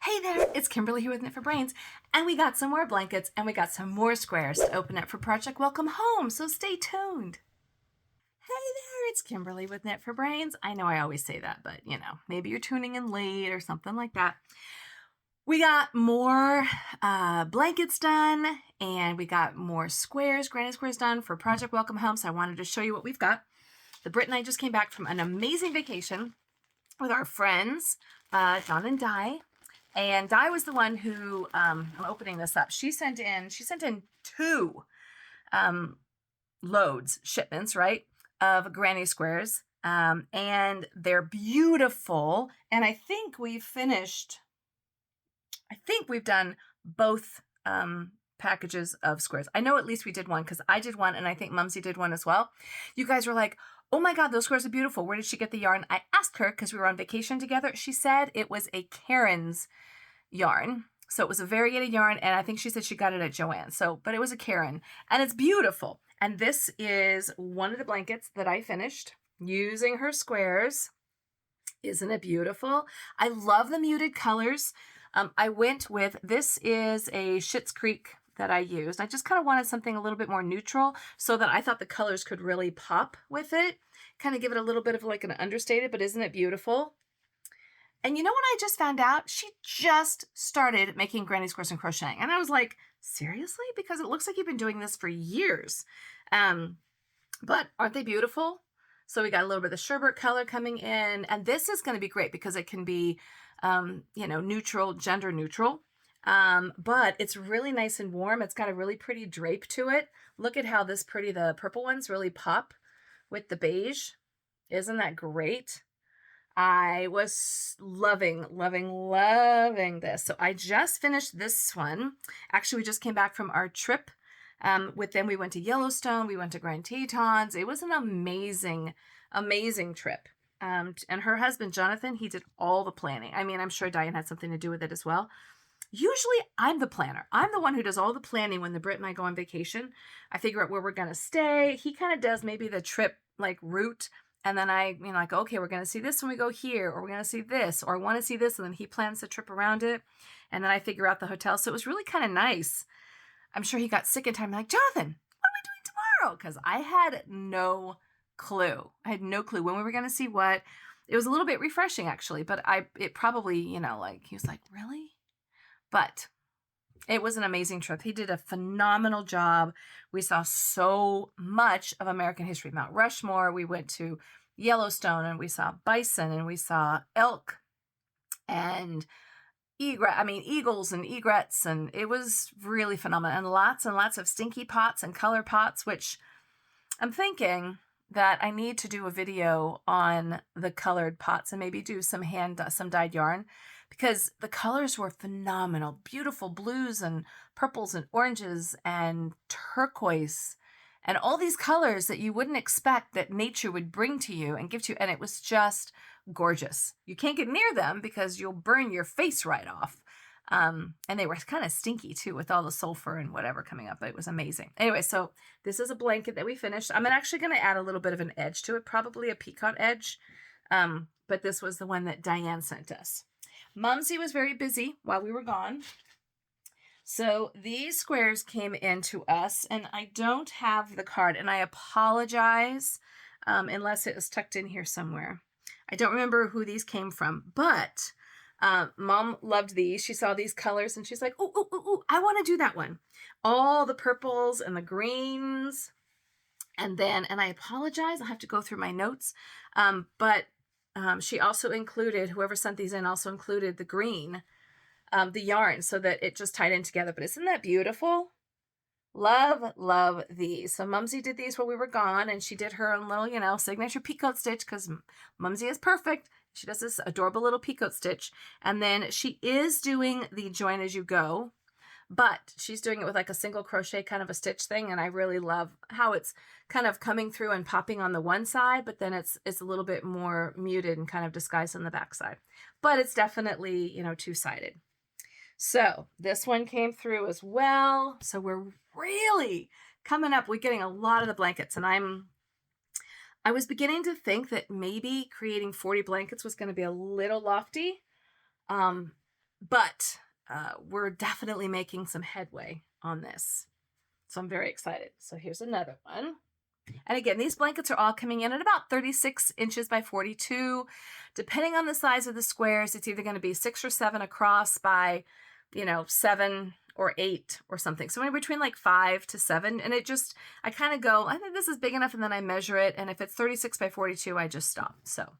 Hey there, it's Kimberly here with Knit for Brains, and we got some more blankets and we got some more squares to open up for Project Welcome Home, so stay tuned. Hey there, it's Kimberly with Knit for Brains. I know I always say that, but you know, maybe you're tuning in late or something like that. We got more blankets done, and we got more squares, granny squares done for Project Welcome Home, so I wanted to show you what we've got. The Brit and I just came back from an amazing vacation with our friends, John and Di. And Di was the one who, I'm opening this up. She sent in 2 shipments, right, of granny squares. And they're beautiful. And I think we've done both packages of squares. I know at least we did one because I did one and I think Mumsy did one as well. You guys were like, oh my God, those squares are beautiful. Where did she get the yarn? I asked her because we were on vacation together. She said it was a Karen's yarn. So it was a variegated yarn, and I think she said she got it at Joann's. But it was a Karen, and it's beautiful. And this is one of the blankets that I finished using her squares. Isn't it beautiful? I love the muted colors. I went with, this is a Schitt's Creek that I used. I just kind of wanted something a little bit more neutral so that I thought the colors could really pop with it. Kind of give it a little bit of like an understated, but isn't it beautiful? And you know what I just found out? She just started making granny squares and crocheting. And I was like, seriously? Because it looks like you've been doing this for years. But aren't they beautiful? So we got a little bit of the sherbet color coming in. And this is going to be great because it can be, neutral, gender neutral. But it's really nice and warm. It's got a really pretty drape to it. Look at how the purple ones really pop with the beige. Isn't that great? I was loving this. So I just finished this one. Actually, we just came back from our trip. With them, we went to Yellowstone. We went to Grand Tetons. It was an amazing trip. And her husband, Jonathan, he did all the planning. I mean, I'm sure Diane had something to do with it as well. Usually I'm the planner. I'm the one who does all the planning when the Brit and I go on vacation. I figure out where we're going to stay. He kind of does maybe the trip like route. And then I, like, okay, we're going to see this when we go here, or we're going to see this, or I want to see this. And then he plans the trip around it. And then I figure out the hotel. So it was really kind of nice. I'm sure he got sick in time. Like, Jonathan, what are we doing tomorrow? Because I had no clue. I had no clue when we were going to see what. It was a little bit refreshing, actually. But it probably, he was like, really? But it was an amazing trip. He did a phenomenal job. We saw so much of American history. Mount Rushmore. We went to Yellowstone and we saw bison and we saw elk and eagles and egrets. And it was really phenomenal. And lots of stinky pots and color pots, which I'm thinking that I need to do a video on the colored pots and maybe do some dyed yarn, because the colors were phenomenal. Beautiful blues and purples and oranges and turquoise and all these colors that you wouldn't expect that nature would bring to you and give to you. And it was just gorgeous. You can't get near them because you'll burn your face right off. And they were kind of stinky too with all the sulfur and whatever coming up, but it was amazing. Anyway, so this is a blanket that we finished. I'm actually going to add a little bit of an edge to it, probably a peacock edge. But this was the one that Diane sent us. Mumsy was very busy while we were gone. So these squares came in to us, and I don't have the card, and I apologize unless it was tucked in here somewhere. I don't remember who these came from, but Mom loved these. She saw these colors, and she's like, ooh, I want to do that one. All the purples and the greens. And I apologize. I'll have to go through my notes. But she also included, whoever sent these in also included the green, the yarn, so that it just tied in together. But isn't that beautiful? Love these. So Mumsy did these while we were gone, and she did her own little, signature peacoat stitch, because Mumsy is perfect. She does this adorable little peacoat stitch. And then she is doing the join as you go, but she's doing it with like a single crochet kind of a stitch thing. And I really love how it's kind of coming through and popping on the one side, but then it's a little bit more muted and kind of disguised on the back side. But it's definitely, two-sided. So this one came through as well. So we're really coming up. We're getting a lot of the blankets, and I was beginning to think that maybe creating 40 blankets was going to be a little lofty. But we're definitely making some headway on this. So I'm very excited. So here's another one. And again, these blankets are all coming in at about 36 inches by 42. Depending on the size of the squares, it's either going to be 6 or 7 across by, 7 or 8 or something. So between like 5 to 7. And it just, I kind of go, I think this is big enough, and then I measure it. And if it's 36 by 42, I just stop. So,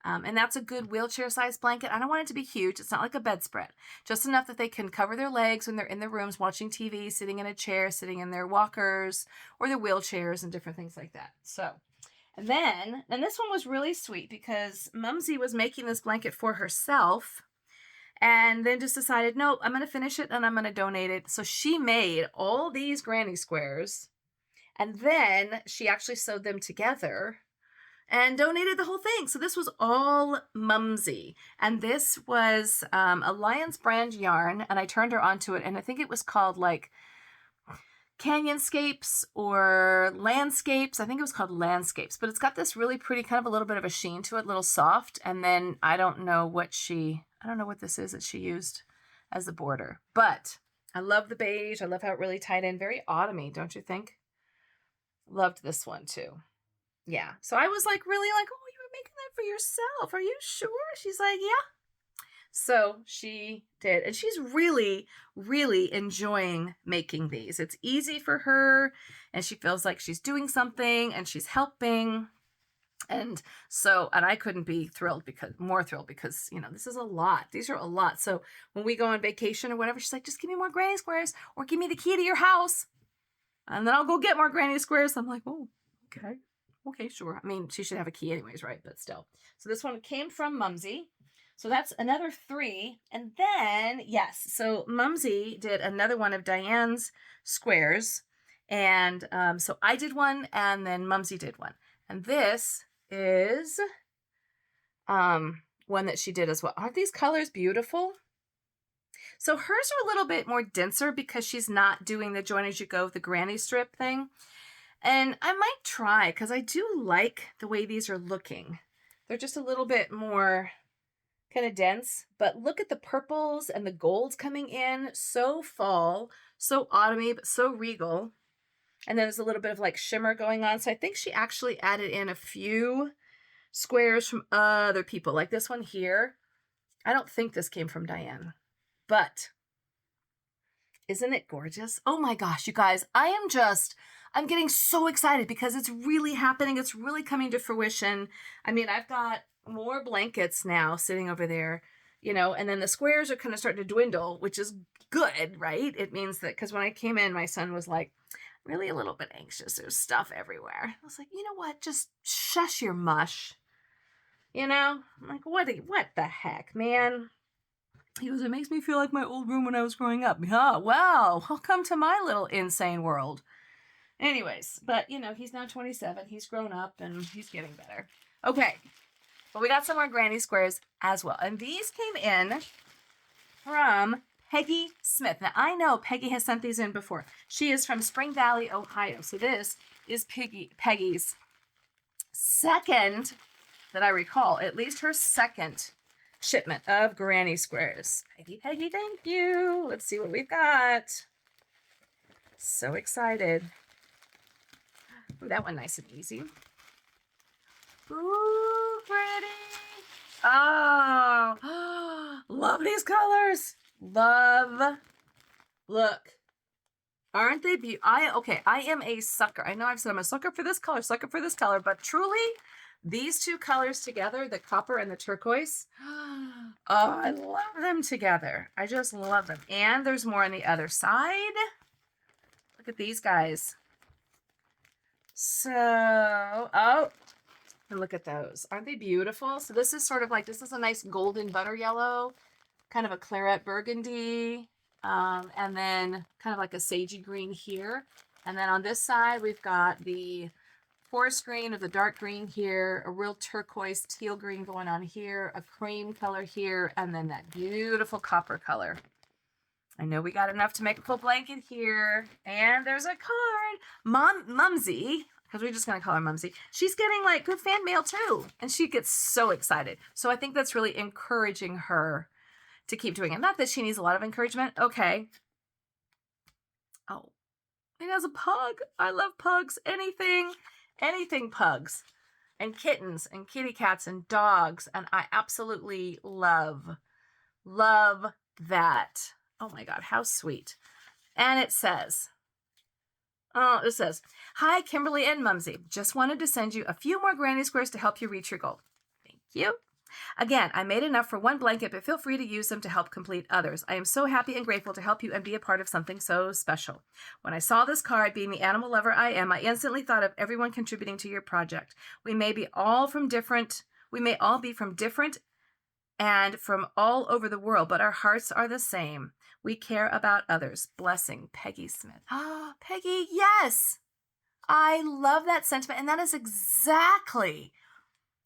and that's a good wheelchair size blanket. I don't want it to be huge. It's not like a bedspread. Just enough that they can cover their legs when they're in their rooms watching TV, sitting in a chair, sitting in their walkers or their wheelchairs and different things like that. So, and this one was really sweet because Mumsy was making this blanket for herself and then just decided, no, I'm going to finish it and I'm going to donate it. So she made all these granny squares and then she actually sewed them together and donated the whole thing. So this was all Mumsy. And this was a LionBrand yarn, and I turned her onto it, and I think it was called like Canyonscapes or Landscapes. I think it was called Landscapes, but it's got this really pretty kind of a little bit of a sheen to it, a little soft. And then I don't know what this is that she used as the border, but I love the beige. I love how it really tied in. Very autumny, don't you think? Loved this one too. Yeah. So I was like, really like, oh, you were making that for yourself. Are you sure? She's like, yeah. So she did. And she's really, really enjoying making these. It's easy for her and she feels like she's doing something and she's helping. And so, and I couldn't be more thrilled because, this is a lot. These are a lot. So when we go on vacation or whatever, she's like, just give me more granny squares or give me the key to your house. And then I'll go get more granny squares. I'm like, oh, okay. Okay, sure. I mean, she should have a key anyways, right? But still. So this one came from Mumsy. So that's another 3. And then, yes, so Mumsy did another one of Diane's squares. And so I did one, and then Mumsy did one. And this is one that she did as well. Aren't these colors beautiful? So hers are a little bit more denser because she's not doing the join as you go, the granny strip thing. And I might try because I do like the way these are looking. They're just a little bit more kind of dense, but look at the purples and the golds coming in. So fall, so autumny, but so regal. And then there's a little bit of like shimmer going on. So I think she actually added in a few squares from other people, like this one here. I don't think this came from Diane, but isn't it gorgeous? Oh my gosh, you guys, I'm getting so excited because it's really happening. It's really coming to fruition. I mean, I've got more blankets now sitting over there, and then the squares are kind of starting to dwindle, which is good, right? It means that, because when I came in, my son was like really a little bit anxious. There's stuff everywhere. I was like, you know what? Just shush your mush. I'm like, what the heck, man? He goes, it makes me feel like my old room when I was growing up. Huh, well, welcome to my little insane world. Anyways, but he's now 27. He's grown up and he's getting better. Okay. But we got some more granny squares as well. And these came in from Peggy Smith. Now, I know Peggy has sent these in before. She is from Spring Valley, Ohio. So this is Peggy's second, that I recall, at least her second shipment of granny squares. Peggy, thank you. Let's see what we've got. So excited. Ooh, that one nice and easy. Ooh, pretty. Oh, love these colors. Love. Look. Aren't they beautiful? I am a sucker. I know I've said I'm a sucker for this color, but truly, these two colors together, the copper and the turquoise, oh, I love them together. I just love them. And there's more on the other side. Look at these guys. So, oh, and look at those. Aren't they beautiful? So this is sort of like, this is a nice golden butter yellow, kind of a claret burgundy, and then kind of like a sagey green here. And then on this side, we've got the forest green of the dark green here, a real turquoise teal green going on here, a cream color here, and then that beautiful copper color. I know we got enough to make a full blanket here. And there's a card. Mumsy, because we're just going to call her Mumsy. She's getting like good fan mail too. And she gets so excited. So I think that's really encouraging her to keep doing it. Not that she needs a lot of encouragement. Okay. Oh, it has a pug. I love pugs. Anything pugs and kittens and kitty cats and dogs. And I absolutely love that. Oh my God, how sweet. And it says, hi, Kimberly and Mumsy. Just wanted to send you a few more granny squares to help you reach your goal. Thank you. Again, I made enough for one blanket, but feel free to use them to help complete others. I am so happy and grateful to help you and be a part of something so special. When I saw this card, being the animal lover I am, I instantly thought of everyone contributing to your project. We may all be from different and from all over the world, but our hearts are the same. We care about others. Blessing, Peggy Smith. Ah, Peggy, yes. I love that sentiment, and that is exactly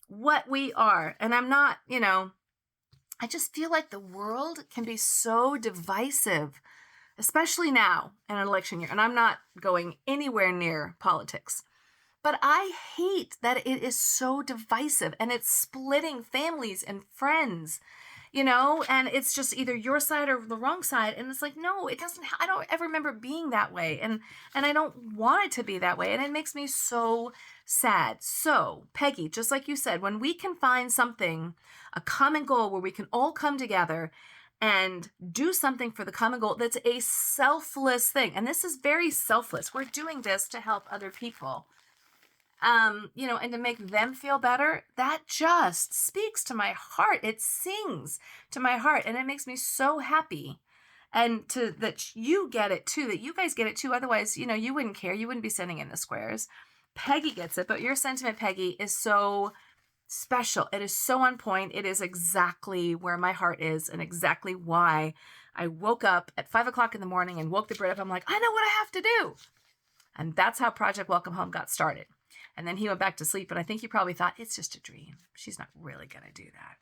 what we are. And I'm not, I just feel like the world can be so divisive, especially now in an election year. And I'm not going anywhere near politics. But I hate that it is so divisive and it's splitting families and friends, and it's just either your side or the wrong side. And it's like, no, it doesn't, I don't ever remember being that way. And I don't want it to be that way. And it makes me so sad. So Peggy, just like you said, when we can find something, a common goal where we can all come together and do something for the common goal, that's a selfless thing. And this is very selfless. We're doing this to help other people. And to make them feel better, that just speaks to my heart. It sings to my heart, and it makes me so happy. And that you get it too, that you guys get it too. Otherwise, you wouldn't care. You wouldn't be sending in the squares. Peggy gets it, but your sentiment, Peggy, is so special. It is so on point. It is exactly where my heart is and exactly why I woke up at 5 o'clock in the morning and woke the Brit up. I'm like, I know what I have to do. And that's how Project Welcome Home got started. And then he went back to sleep, and I think he probably thought, it's just a dream. She's not really going to do that.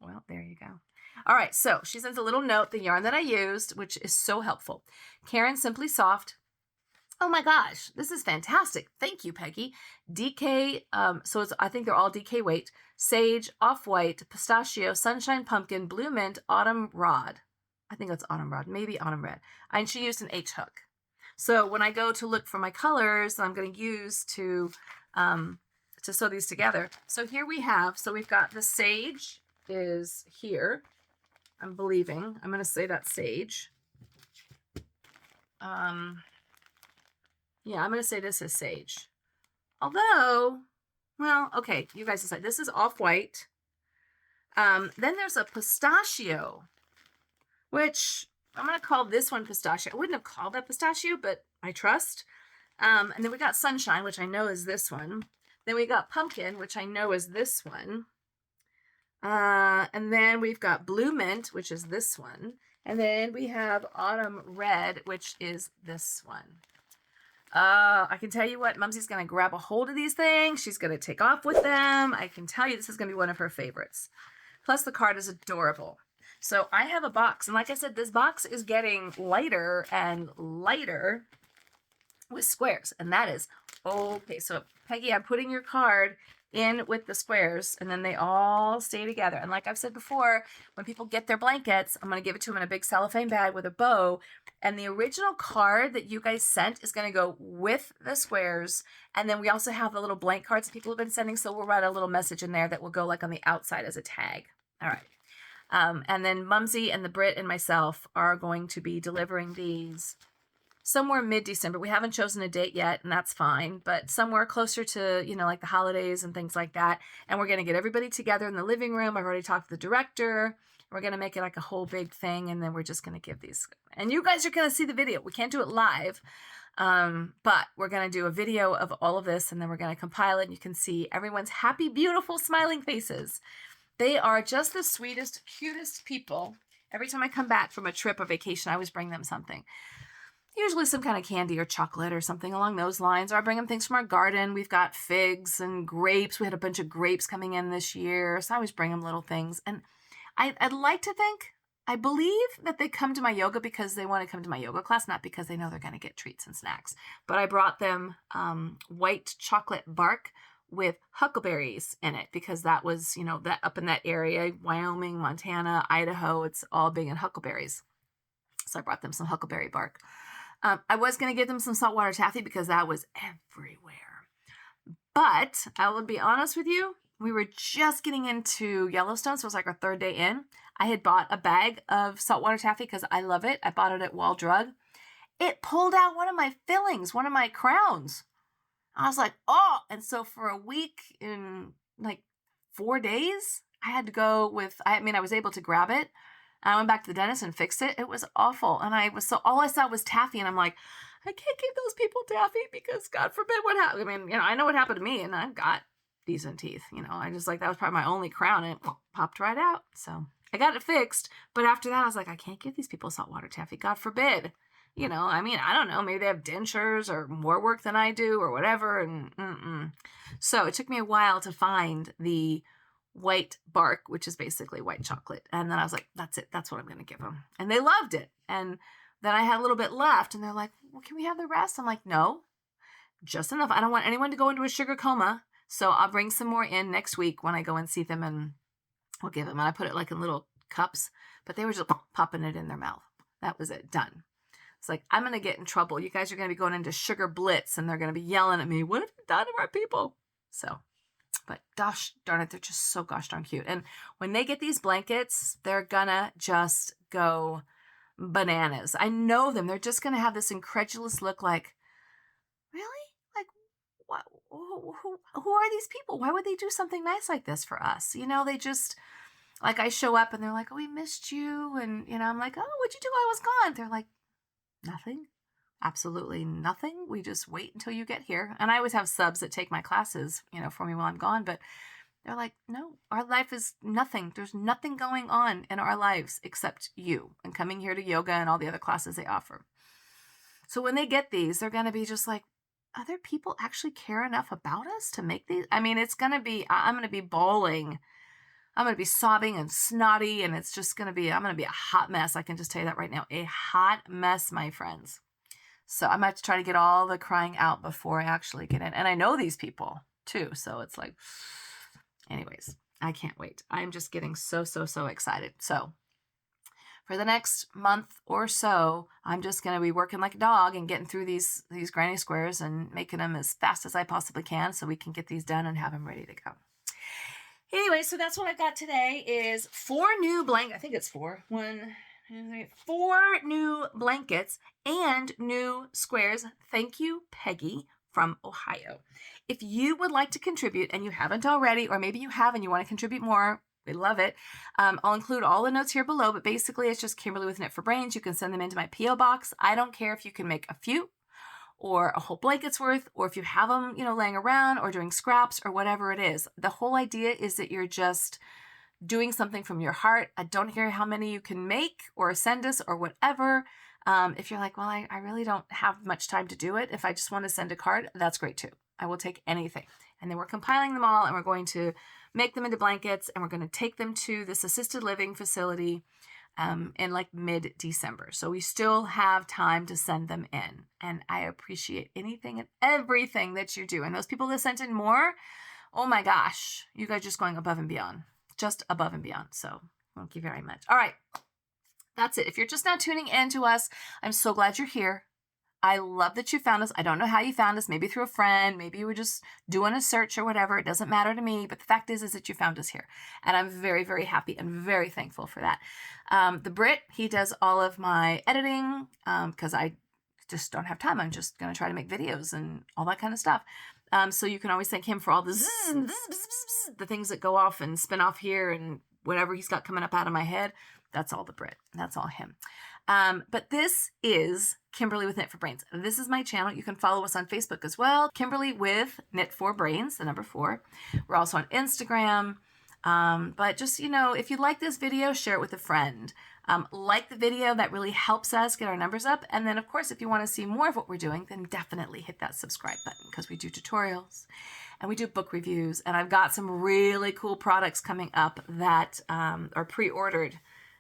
Well, there you go. All right, so she sends a little note, the yarn that I used, which is so helpful. Karen Simply Soft. Oh my gosh, this is fantastic. Thank you, Peggy. DK, I think they're all DK weight. Sage, Off-White, Pistachio, Sunshine Pumpkin, Blue Mint, Autumn Rod. I think that's Autumn Rod, maybe Autumn Red. And she used an H hook. So when I go to look for my colors, I'm going to use to sew these together. So here we have, we've got the sage is here. I'm believing. I'm going to say that's sage. Yeah, I'm going to say this is sage. Although, well, okay, you guys decide. This is Off-White. Then there's a Pistachio, which I'm going to call this one Pistachio. I wouldn't have called that Pistachio, but I trust. And then we got Sunshine, which I know is this one. Then we got Pumpkin, which I know is this one. And then we've got Blue Mint, which is this one. And then we have Autumn Red, which is this one. I can tell you what, Mumsy's going to grab a hold of these things. She's going to take off with them. I can tell you this is going to be one of her favorites. Plus the card is adorable. So I have a box, and like I said, this box is getting lighter and lighter with squares, and that is okay. So Peggy, I'm putting your card in with the squares, and then they all stay together. And like I've said before, when people get their blankets, I'm going to give it to them in a big cellophane bag with a bow, and the original card that you guys sent is going to go with the squares. And then we also have the little blank cards that people have been sending, so we'll write a little message in there that will go like on the outside as a tag. All right. And then Mumsy and the Brit and myself are going to be delivering these somewhere mid-December. We haven't chosen a date yet, and that's fine, but somewhere closer to, like the holidays and things like that. And we're going to get everybody together in the living room. I've already talked to the director. We're going to make it like a whole big thing, and then we're just going to give these. And you guys are going to see the video. We can't do it live, but we're going to do a video of all of this, and then we're going to compile it, and you can see everyone's happy, beautiful, smiling faces. They are just the sweetest, cutest people. Every time I come back from a trip or vacation, I always bring them something. Usually some kind of candy or chocolate or something along those lines. Or I bring them things from our garden. We've got figs and grapes. We had a bunch of grapes coming in this year. So I always bring them little things. And I'd like to think, I believe that they come to my yoga because they want to come to my yoga class, not because they know they're going to get treats and snacks. But I brought them white chocolate bark with huckleberries in it because that was, you know, that up in that area, Wyoming, Montana, Idaho, it's all big in huckleberries. So I brought them some huckleberry bark. I was going to give them some saltwater taffy because that was everywhere. But I will be honest with you, we were just getting into Yellowstone, so it was like our third day in. I had bought a bag of saltwater taffy because I love it. I bought it at Wall Drug. It pulled out one of my fillings, one of my crowns. I was like, oh, and so for a week in like 4 days, I had to go with, I was able to grab it. I went back to the dentist and fixed it. It was awful. And all I saw was taffy. And I'm like, I can't give those people taffy because God forbid what happened. I mean, you know, I know what happened to me and I've got decent teeth. You know, I just like, that was probably my only crown and it popped right out. So I got it fixed. But after that, I was like, I can't give these people saltwater taffy. God forbid. You know, I mean, I don't know. Maybe they have dentures or more work than I do or whatever. And So it took me a while to find the white bark, which is basically white chocolate. And then I was like, that's it. That's what I'm going to give them. And they loved it. And then I had a little bit left and they're like, well, can we have the rest? I'm like, no, just enough. I don't want anyone to go into a sugar coma. So I'll bring some more in next week when I go and see them and I'll give them. And I put it like in little cups, but they were just popping it in their mouth. That was it. Done. It's like, I'm going to get in trouble. You guys are going to be going into sugar blitz and they're going to be yelling at me. What have you done to our people? So, but gosh darn it, they're just so gosh darn cute. And when they get these blankets, they're going to just go bananas. I know them. They're just going to have this incredulous look like, really? Like, what? Who are these people? Why would they do something nice like this for us? You know, they just, like I show up and they're like, oh, we missed you. And, you know, I'm like, oh, what'd you do while I was gone? They're like, nothing. Absolutely nothing. We just wait until you get here. And I always have subs that take my classes, you know, for me while I'm gone. But they're like, no, our life is nothing. There's nothing going on in our lives except you and coming here to yoga and all the other classes they offer. So when they get these, they're going to be just like, other people actually care enough about us to make these? I mean, it's going to be, I'm going to be bawling. I'm going to be sobbing and snotty, and it's just going to be, I'm going to be a hot mess. I can just tell you that right now. A hot mess, my friends. So I'm going to have to try to get all the crying out before I actually get in. And I know these people too. So it's like, anyways, I can't wait. I'm just getting so excited. So for the next month or so, I'm just going to be working like a dog and getting through these granny squares and making them as fast as I possibly can so we can get these done and have them ready to go. Anyway, so that's what I got today is 4 new blankets. I think it's 4. 4 new blankets and new squares. Thank you, Peggy from Ohio. If you would like to contribute and you haven't already, or maybe you have and you want to contribute more, we love it. I'll include all the notes here below, but basically it's just Kimberly with Knit for Brains. You can send them into my P.O. box. I don't care if you can make a few or a whole blanket's worth, or if you have them, you know, laying around or doing scraps or whatever it is. The whole idea is that you're just doing something from your heart. I don't care how many you can make or send us or whatever. If you're like, well, I really don't have much time to do it. If I just want to send a card, that's great too. I will take anything. And then we're compiling them all and we're going to make them into blankets and we're going to take them to this assisted living facility in like mid-December. So we still have time to send them in. And I appreciate anything and everything that you do. And those people that sent in more, oh my gosh, you guys are just going above and beyond. Just above and beyond. So thank you very much. All right. That's it. If you're just now tuning in to us, I'm so glad you're here. I love that you found us. I don't know how you found us. Maybe through a friend. Maybe you were just doing a search or whatever. It doesn't matter to me. But the fact is that you found us here. And I'm very, very happy and very thankful for that. The Brit, he does all of my editing because I just don't have time. I'm just going to try to make videos and all that kind of stuff. So you can always thank him for all the the things that go off and spin off here and whatever he's got coming up out of my head. That's all the Brit. That's all him. But this is Kimberly with Knit for Brains. This is my channel. You can follow us on Facebook as well. Kimberly with Knit for Brains, the number 4. We're also on Instagram. But just, you know, if you like this video, share it with a friend. Like the video, that really helps us get our numbers up. And then, of course, if you want to see more of what we're doing, then definitely hit that subscribe button because we do tutorials and we do book reviews. And I've got some really cool products coming up that are pre-ordered.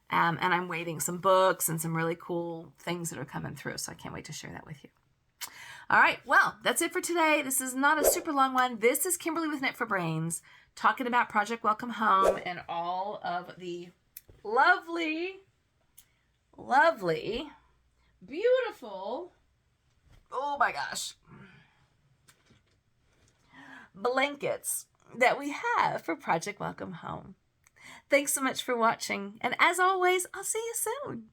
And I'm waiting some books and some really cool things that are coming through. So I can't wait to share that with you. All right, well, that's it for today. This is not a super long one. This is Kimberly with Knit for Brains, talking about Project Welcome Home and all of the lovely, lovely, beautiful, oh my gosh, blankets that we have for Project Welcome Home. Thanks so much for watching, and as always, I'll see you soon.